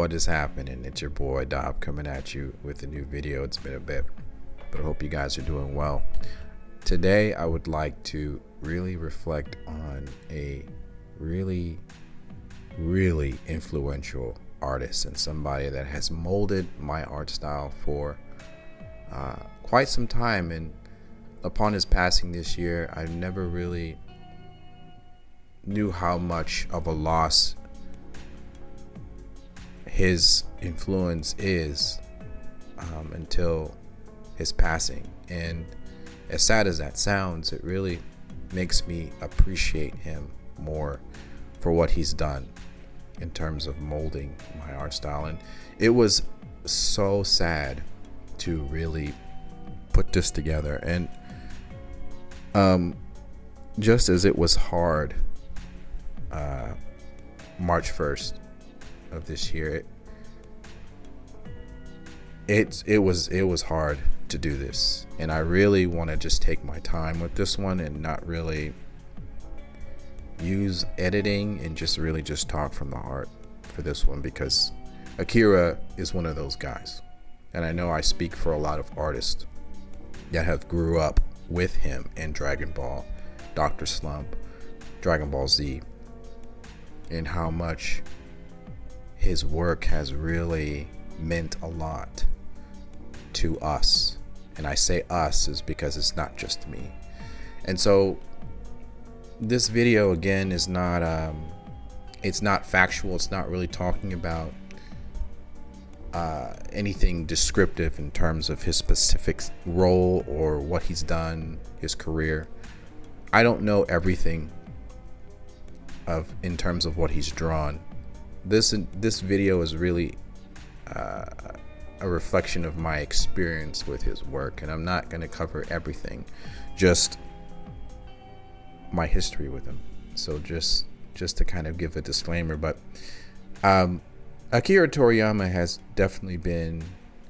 What is happening? It's your boy LDAWB coming at you with a new video. It's been a bit, but I hope you guys are doing well. Today I would like to really reflect on a really influential artist and somebody that has molded my art style for quite some time. And upon his passing this year, I never really knew how much of a loss his influence is until his passing. And as sad as that sounds, it really makes me appreciate him more for what he's done in terms of molding my art style. And it was so sad to really put this together. And just as it was hard March 1st of this year, it was hard to do this, and I really want to just take my time with this one and not really use editing and just really just talk from the heart for this one, because Akira is one of those guys, and I know I speak for a lot of artists that have grew up with him in Dragon Ball, Dr. Slump, Dragon Ball Z, and how much his work has really meant a lot to us. And I say us is because it's not just me. And so this video again is not it's not factual. It's not really talking about anything descriptive in terms of his specific role or what he's done, his career. I don't know everything in terms of what he's drawn. This video is really a reflection of my experience with his work, and I'm not going to cover everything, just my history with him. So just to kind of give a disclaimer, but Akira Toriyama has definitely been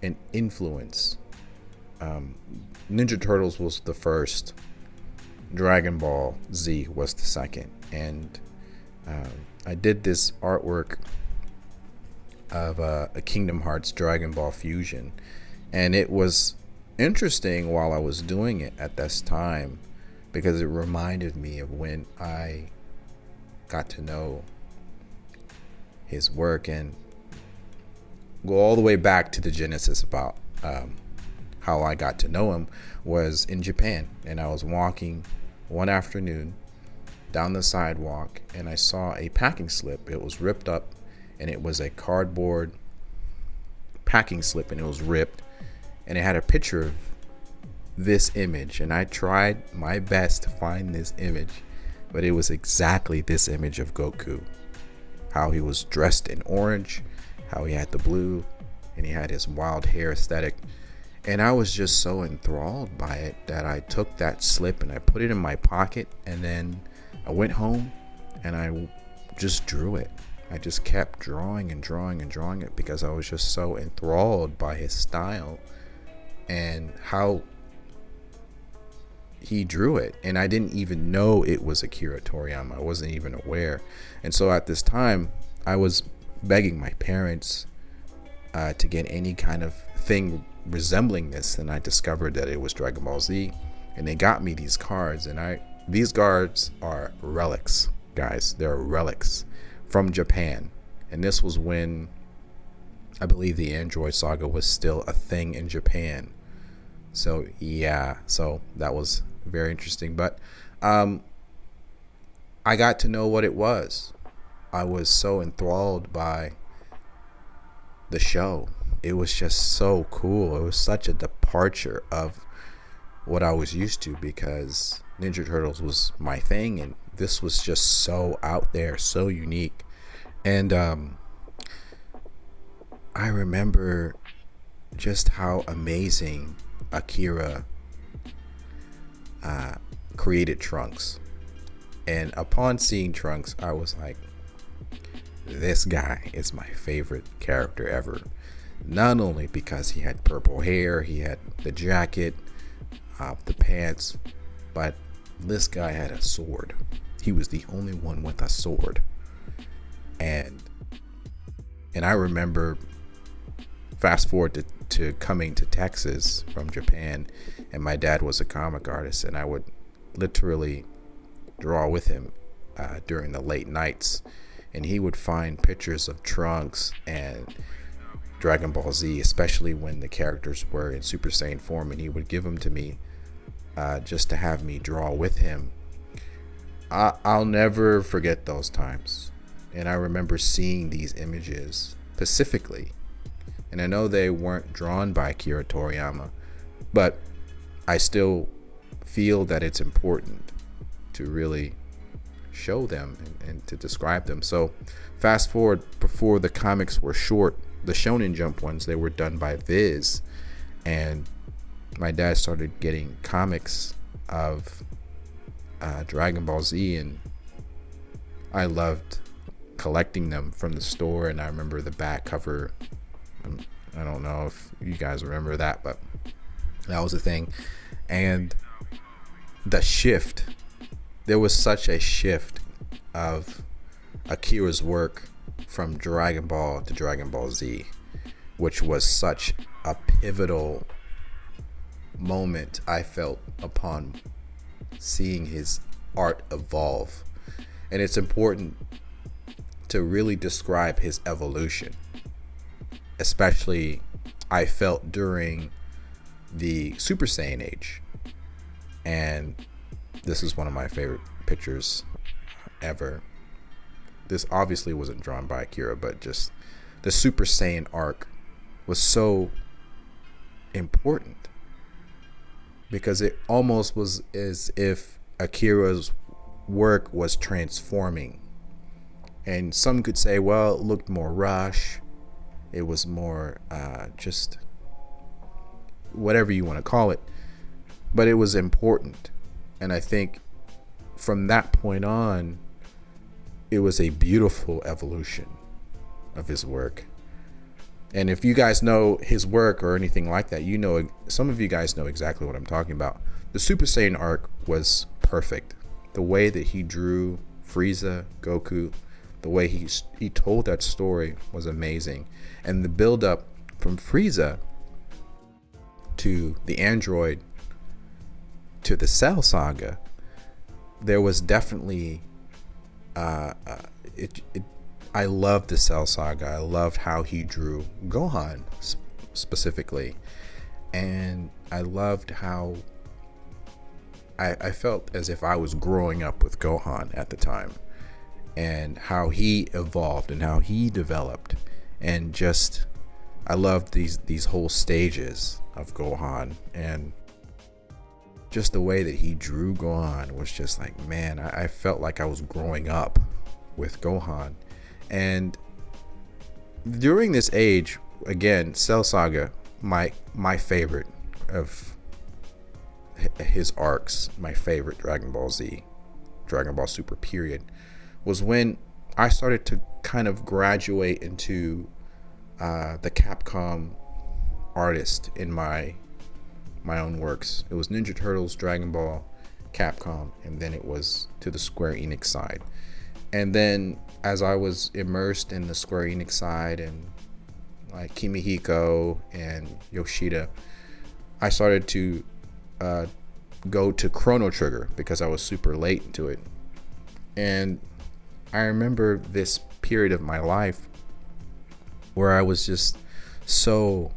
an influence. Ninja Turtles was the first, Dragon Ball Z was the second, and I did this artwork of a Kingdom Hearts Dragon Ball fusion, and it was interesting while I was doing it at this time, because it reminded me of when I got to know his work and go all the way back to the genesis about how I got to know him was in Japan. And I was walking one afternoon down the sidewalk, and I saw a packing slip. It was ripped up, and it was a cardboard packing slip, and it was ripped, and it had a picture of this image. And I tried my best to find this image, but it was exactly this image of Goku, how he was dressed in orange, how he had the blue, and he had his wild hair aesthetic. And I was just so enthralled by it that I took that slip and I put it in my pocket, and then I went home and I just drew it. I just kept drawing and drawing and drawing it because I was just so enthralled by his style and how he drew it. And I didn't even know it was Akira Toriyama. I wasn't even aware. And so at this time, I was begging my parents to get any kind of thing resembling this, and I discovered that it was Dragon Ball Z, and they got me these cards. And these cards are relics, guys. They're relics from Japan, and this was when I believe the Android Saga was still a thing in Japan. So yeah, so that was very interesting. But I got to know what it was. I was so enthralled by the show. It was just so cool. It was such a departure of what I was used to, because Ninja Turtles was my thing, and this was just so out there, so unique. And I remember just how amazing Akira created Trunks. And upon seeing Trunks, I was like, this guy is my favorite character ever. Not only because he had purple hair, he had the jacket, the pants, but this guy had a sword. He was the only one with a sword. And And I remember, fast forward to coming to Texas from Japan, and my dad was a comic artist, and I would literally draw with him during the late nights, and he would find pictures of Trunks and Dragon Ball Z, especially when the characters were in Super Saiyan form, and he would give them to me just to have me draw with him. I'll never forget those times. And I remember seeing these images specifically. And I know they weren't drawn by Akira Toriyama, but I still feel that it's important to really show them and to describe them. So fast forward, before the comics were short, the Shonen Jump ones, they were done by Viz, and my dad started getting comics of Dragon Ball Z, and I loved collecting them from the store. And I remember the back cover, I don't know if you guys remember that, but that was a thing. And the shift, there was such a shift of Akira's work from Dragon Ball to Dragon Ball Z, which was such a pivotal moment I felt upon seeing his art evolve. And it's important to really describe his evolution, especially I felt during the Super Saiyan age. And this is one of my favorite pictures ever. This obviously wasn't drawn by Akira, but just the Super Saiyan arc was so important, because it almost was as if Akira's work was transforming. And some could say, well, it looked more rush. It was more just whatever you want to call it. But it was important. And I think from that point on, it was a beautiful evolution of his work. And if you guys know his work or anything like that, you know, some of you guys know exactly what I'm talking about. The Super Saiyan arc was perfect. The way that he drew Frieza, Goku, the way he told that story was amazing. And the build up from Frieza to the android to the Cell Saga, there was definitely I loved the Cell Saga. I loved how he drew Gohan specifically, and I loved how I felt as if I was growing up with Gohan at the time, and how he evolved and how he developed. And just I loved these whole stages of Gohan, and just the way that he drew Gohan was just like, man, I felt like I was growing up with Gohan. And during this age, again, Cell Saga, my favorite of his arcs, my favorite Dragon Ball Z, Dragon Ball Super period, was when I started to kind of graduate into the Capcom artist in my own works. It was Ninja Turtles, Dragon Ball, Capcom, and then it was to the Square Enix side. And then as I was immersed in the Square Enix side and like Kimihiko and Yoshida, I started to go to Chrono Trigger because I was super late into it. And I remember this period of my life where I was just so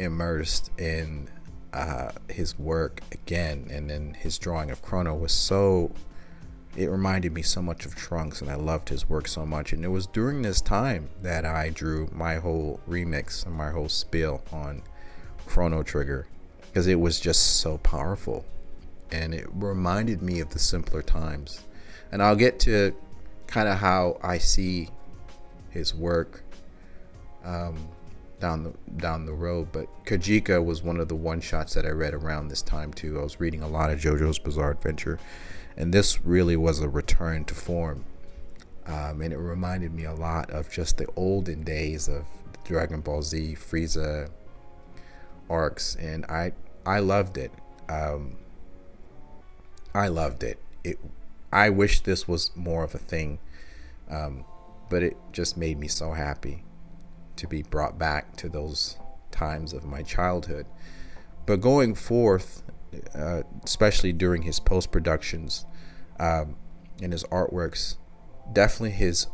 immersed in his work again, and then his drawing of Chrono was so, it reminded me so much of Trunks, and I loved his work so much. And it was during this time that I drew my whole remix and my whole spiel on Chrono Trigger, because it was just so powerful and it reminded me of the simpler times. And I'll get to kind of how I see his work down the road, but Kajika was one of the one shots that I read around this time too. I was reading a lot of JoJo's Bizarre Adventure, and this really was a return to form, and it reminded me a lot of just the olden days of the Dragon Ball Z Frieza arcs, and I loved it. I loved it. I wish this was more of a thing, but it just made me so happy. to be brought back to those times of my childhood. But going forth, especially during his post-productions and his artworks, definitely his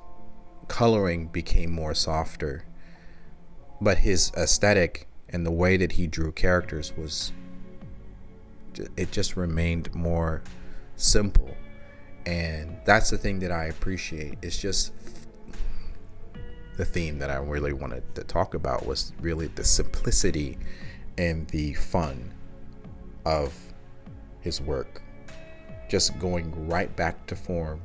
coloring became more softer, but his aesthetic and the way that he drew characters it just remained more simple. And that's the thing that I appreciate. It's just the theme that I really wanted to talk about was really the simplicity and the fun of his work, just going right back to form,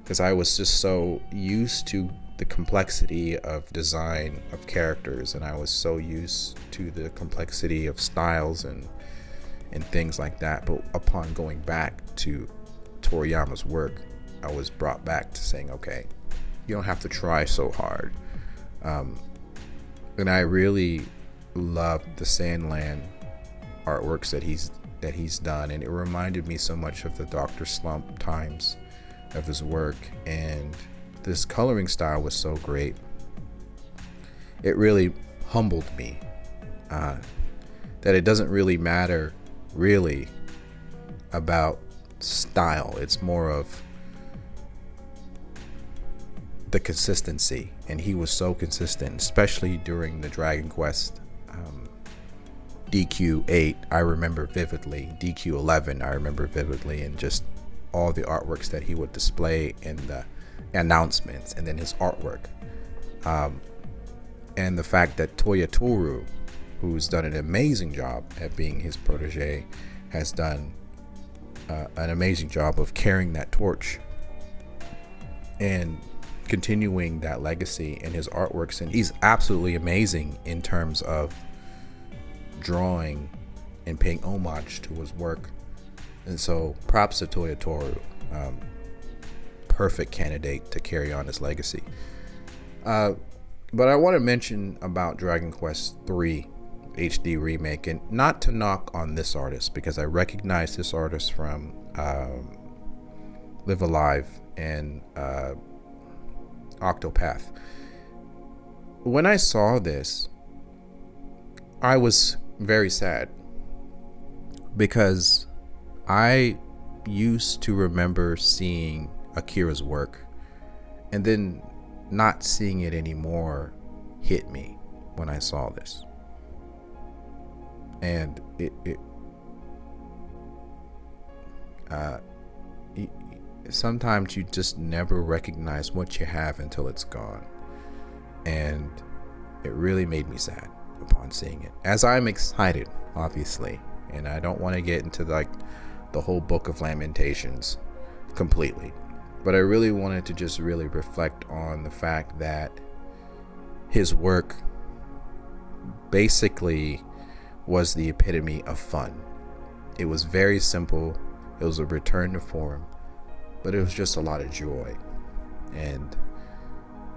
because I was just so used to the complexity of design of characters, and I was so used to the complexity of styles and things like that. But upon going back to Toriyama's work, I was brought back to saying, okay, you don't have to try so hard. And I really loved the Sandland artworks that he's done, and it reminded me so much of the Dr. Slump times of his work. And this coloring style was so great. It really humbled me that it doesn't really matter really about style. It's more of the consistency, and he was so consistent, especially during the Dragon Quest DQ8 I remember vividly, DQ11 I remember vividly, and just all the artworks that he would display in the announcements, and then his artwork, and the fact that Toyotoru, who's done an amazing job at being his protege, has done an amazing job of carrying that torch and continuing that legacy in his artworks. And he's absolutely amazing in terms of drawing and paying homage to his work. And so props to Toyotoru. Perfect candidate to carry on his legacy. But I want to mention about Dragon Quest 3 HD remake, and not to knock on this artist, because I recognize this artist from Live Alive and Octopath. When I saw this, I was very sad, because I used to remember seeing Akira's work, and then not seeing it anymore hit me when I saw this. And sometimes you just never recognize what you have until it's gone. And it really made me sad upon seeing it, as I'm excited, obviously. And I don't want to get into the whole Book of Lamentations completely, but I really wanted to just really reflect on the fact that his work basically was the epitome of fun. It was very simple. It was a return to form, but it was just a lot of joy. And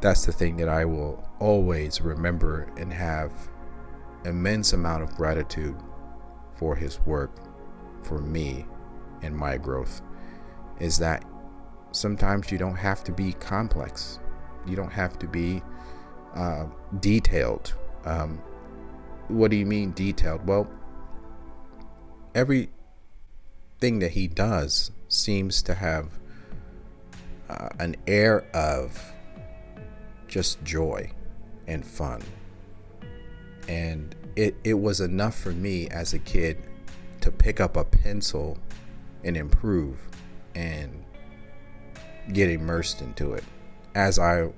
that's the thing that I will always remember and have immense amount of gratitude for his work, for me and my growth, is that sometimes you don't have to be complex. You don't have to be detailed. What do you mean detailed? Well, everything that he does seems to have an air of just joy and fun. And it was enough for me as a kid to pick up a pencil and improve and get immersed into it. As I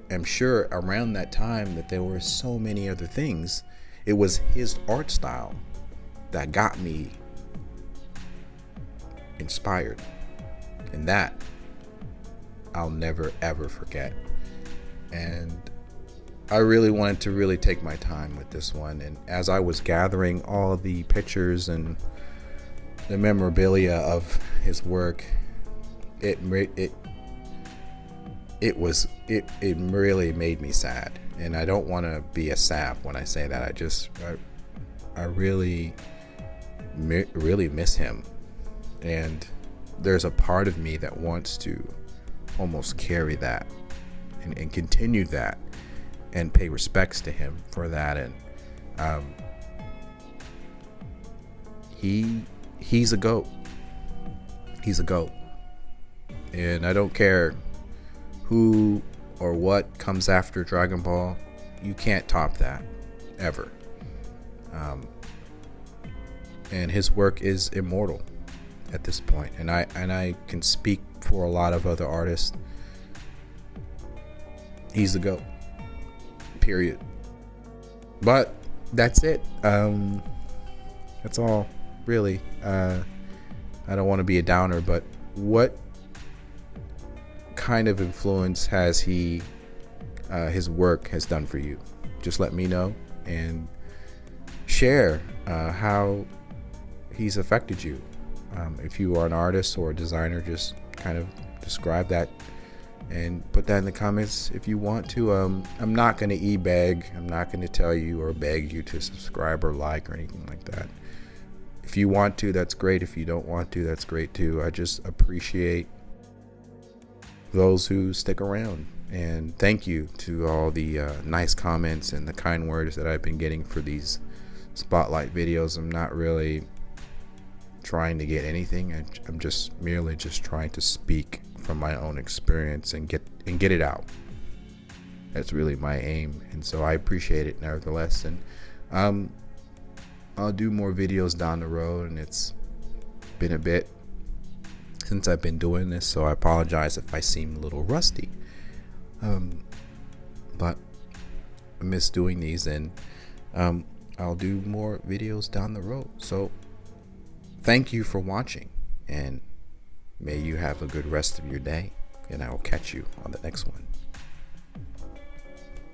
am sure around that time that there were so many other things, it was his art style that got me inspired. And that I'll never ever forget. And I really wanted to really take my time with this one. And as I was gathering all of the pictures and the memorabilia of his work, it really made me sad. And I don't want to be a sap when I say that. I really miss him. And there's a part of me that wants to almost carry that and continue that. and pay respects to him for that. And he's a GOAT. He's a GOAT. And I don't care who or what comes after Dragon Ball. You can't top that, ever. And his work is immortal at this point. And I can speak for a lot of other artists. He's the GOAT. Period. But that's it. That's all, really. I don't want to be a downer, but what kind of influence has his work has done for you? Just let me know and share how he's affected you. If you are an artist or a designer, just kind of describe that and put that in the comments if you want to. I'm not going to e-beg. I'm not going to tell you or beg you to subscribe or like or anything like that. If you want to, that's great. If you don't want to, that's great too. I just appreciate those who stick around. And thank you to all the nice comments and the kind words that I've been getting for these spotlight videos. I'm not really trying to get anything. I'm just merely trying to speak from my own experience and get it out. That's really my aim, and so I appreciate it nevertheless. And I'll do more videos down the road, and it's been a bit since I've been doing this, so I apologize if I seem a little rusty. But I miss doing these, and I'll do more videos down the road. So thank you for watching, and may you have a good rest of your day, and I will catch you on the next one.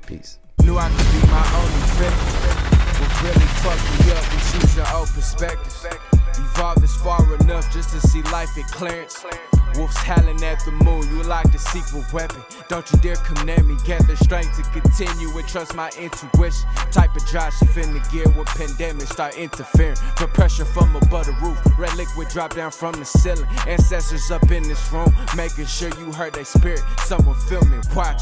Peace. Knew I could be my only victim. What really fucked me up was choosing old perspectives. Evolved this far enough just to see life at clearance. Wolves howling at the moon, you like the secret weapon. Don't you dare come near me, gather strength to continue and trust my intuition. Type of drive shift in the gear when pandemic start interfering. Put pressure from above the roof, red liquid drop down from the ceiling. Ancestors up in this room, making sure you heard their spirit. Someone feel me, watch.